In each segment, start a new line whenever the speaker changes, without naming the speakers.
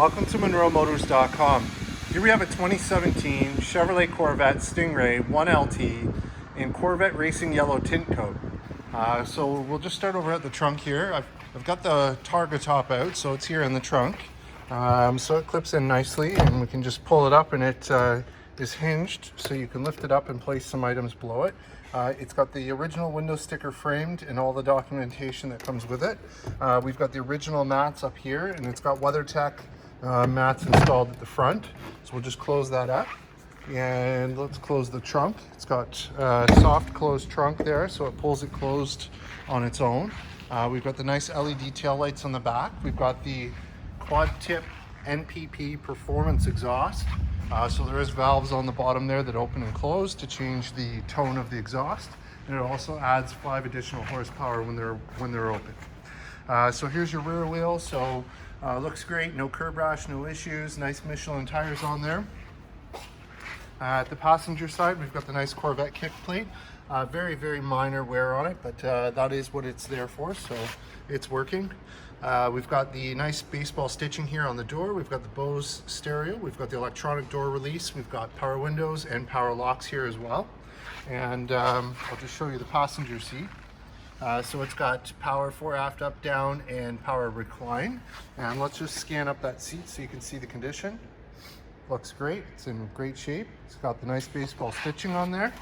Welcome to MonroeMotors.com. Here we have a 2017 Chevrolet Corvette Stingray 1LT in Corvette Racing Yellow Tintcoat. So we'll just start over at the trunk here. I've got the targa top out, so it's here in the trunk. So it clips in nicely, and we can just pull it up, and it is hinged, so you can lift it up and place some items below it. It's got the original window sticker framed and all the documentation that comes with it. We've got the original mats up here, and it's got WeatherTech mats installed at the front. So we'll just close that up, and let's close the trunk. It's got a soft closed trunk there, so it pulls it closed on its own. We've got the nice LED tail lights on the back. We've got the quad tip NPP performance exhaust. So there is valves on the bottom there that open and close to change the tone of the exhaust, and it also adds 5 additional horsepower when they're open. So here's your rear wheel. So looks great, no curb rash, no issues. Nice Michelin tires on there. At the passenger side, we've got the nice Corvette kick plate. Very, very minor wear on it, but that is what it's there for, so it's working. We've got the nice baseball stitching here on the door. We've got the Bose stereo. We've got the electronic door release. We've got power windows and power locks here as well. And I'll just show you the passenger seat. So it's got power fore, aft, up, down, and power recline. And let's just scan up that seat so you can see the condition. Looks great. It's in great shape. It's got the nice baseball stitching on there.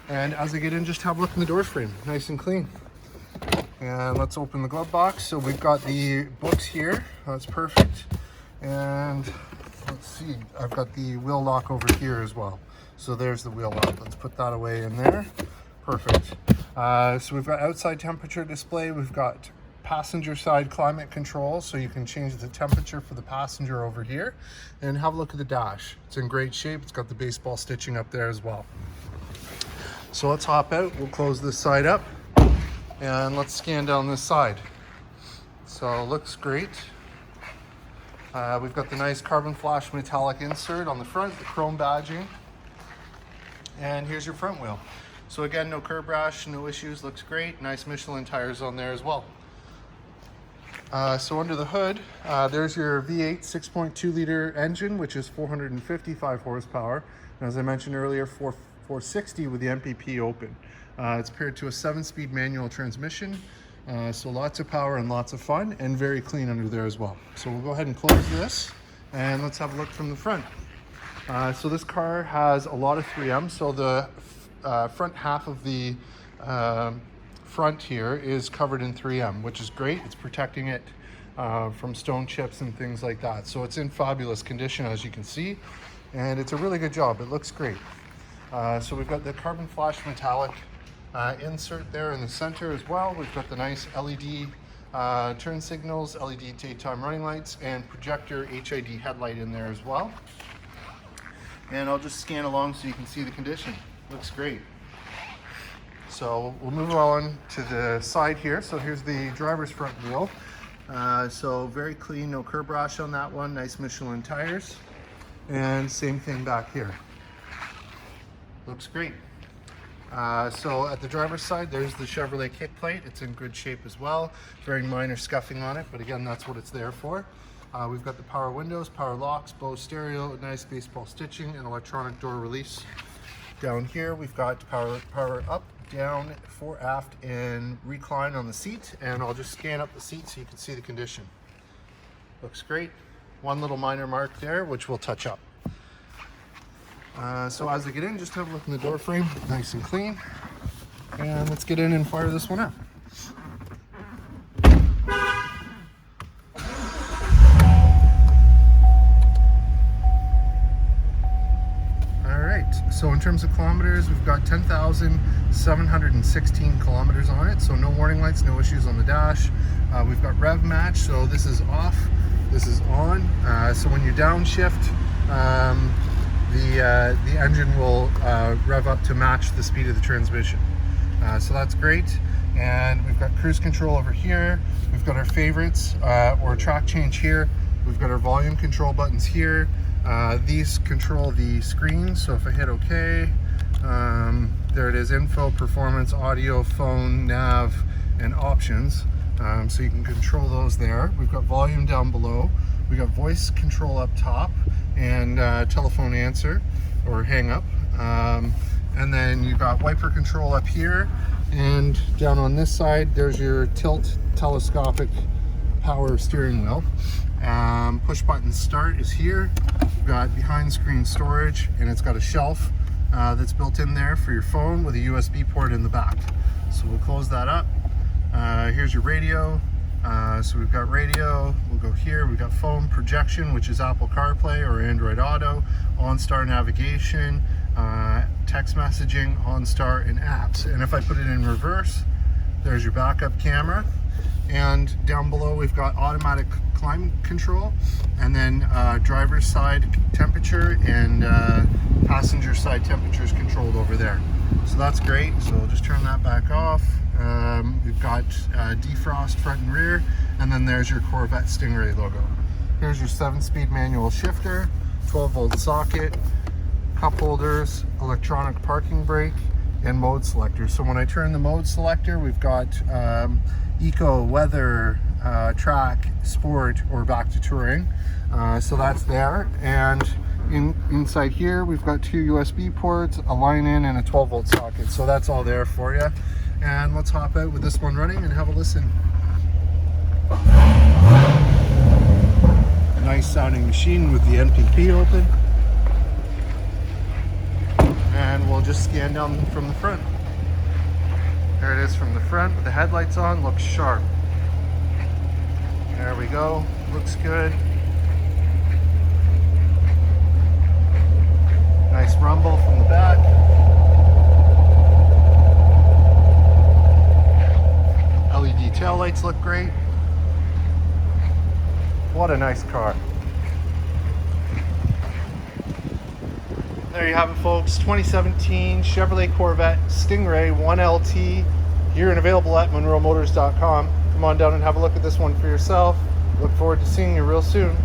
And as I get in, just have a look in the door frame. Nice and clean. And let's open the glove box. So we've got the books here. That's perfect. And let's see, I've got the wheel lock over here as well. So there's the wheel lock. Let's put that away in there. Perfect. So we've got outside temperature display. We've got passenger side climate control, so you can change the temperature for the passenger over here. And have a look at the dash. It's in great shape. It's got the baseball stitching up there as well. So let's hop out. We'll close this side up, and let's scan down this side. So it looks great. We've got the nice carbon flash metallic insert on the front, the chrome badging. And here's your front wheel. So again, no curb rash, no issues, looks great. Nice Michelin tires on there as well. So under the hood, there's your V8 6.2 liter engine, which is 455 horsepower. And as I mentioned earlier, 460 with the NPP open. It's paired to a 7-speed manual transmission. So lots of power and lots of fun, and very clean under there as well. So we'll go ahead and close this, and let's have a look from the front. So this car has a lot of 3M. So the front half of the front here is covered in 3M, which is great. It's protecting it from stone chips and things like that. So it's in fabulous condition, as you can see, and it's a really good job. It looks great. So we've got the carbon flash metallic insert there in the center as well. We've got the nice LED turn signals, LED daytime running lights, and projector HID headlight in there as well. And I'll just scan along so you can see the condition. Looks great. So we'll move on to the side here. So here's the driver's front wheel. So very clean, no curb rash on that one. Nice Michelin tires. And same thing back here. Looks great. So at the driver's side, there's the Chevrolet kick plate. It's in good shape as well. Very minor scuffing on it, but again, that's what it's there for. We've got the power windows, power locks, Bose stereo, nice baseball stitching, and electronic door release. Down here, we've got power up, down, fore, aft, and recline on the seat. And I'll just scan up the seat so you can see the condition. Looks great. One little minor mark there, which we'll touch up. So as I get in, just have a look in the door frame, nice and clean. And let's get in and fire this one up. All right, so in terms of kilometers, we've got 10,716 kilometers on it. So no warning lights, no issues on the dash. We've got rev match, so this is off, this is on. So when you downshift, the engine will rev up to match the speed of the transmission. So that's great. And we've got cruise control over here. We've got our favorites or track change here. We've got our volume control buttons here. These control the screen. So if I hit OK, there it is, info, performance, audio, phone, nav, and options. So you can control those there. We've got volume down below. We got voice control up top and telephone answer or hang up. And then you got wiper control up here, and down on this side there's your tilt telescopic power steering wheel. Push button start is here. We've got behind screen storage, and it's got a shelf that's built in there for your phone with a USB port in the back. So we'll close that up. Here's your radio. So we've got radio, we'll go here, we've got phone projection, which is Apple CarPlay or Android Auto, OnStar navigation, text messaging, OnStar, and apps. And if I put it in reverse, there's your backup camera. And down below we've got automatic climate control, and then driver's side temperature and passenger side temperature is controlled over there. So that's great. So we'll just turn that back off. We've got defrost front and rear, and then there's your Corvette Stingray logo. Here's your 7-speed manual shifter, 12-volt socket, cup holders, electronic parking brake, and mode selector. So when I turn the mode selector, we've got eco, weather, track, sport, or back to touring. So that's there. And inside here, we've got 2 USB ports, a line in, and a 12-volt socket. So that's all there for you. And let's hop out with this one running and have a listen. A nice sounding machine with the NPP open. And we'll just scan down from the front. There it is from the front with the headlights on, looks sharp. There we go, looks good. Nice rumble from the back. LED taillights look great. What a nice car. There you have it, folks. 2017 Chevrolet Corvette Stingray 1LT, here and available at monroemotors.com. Come on down and have a look at this one for yourself. Look forward to seeing you real soon.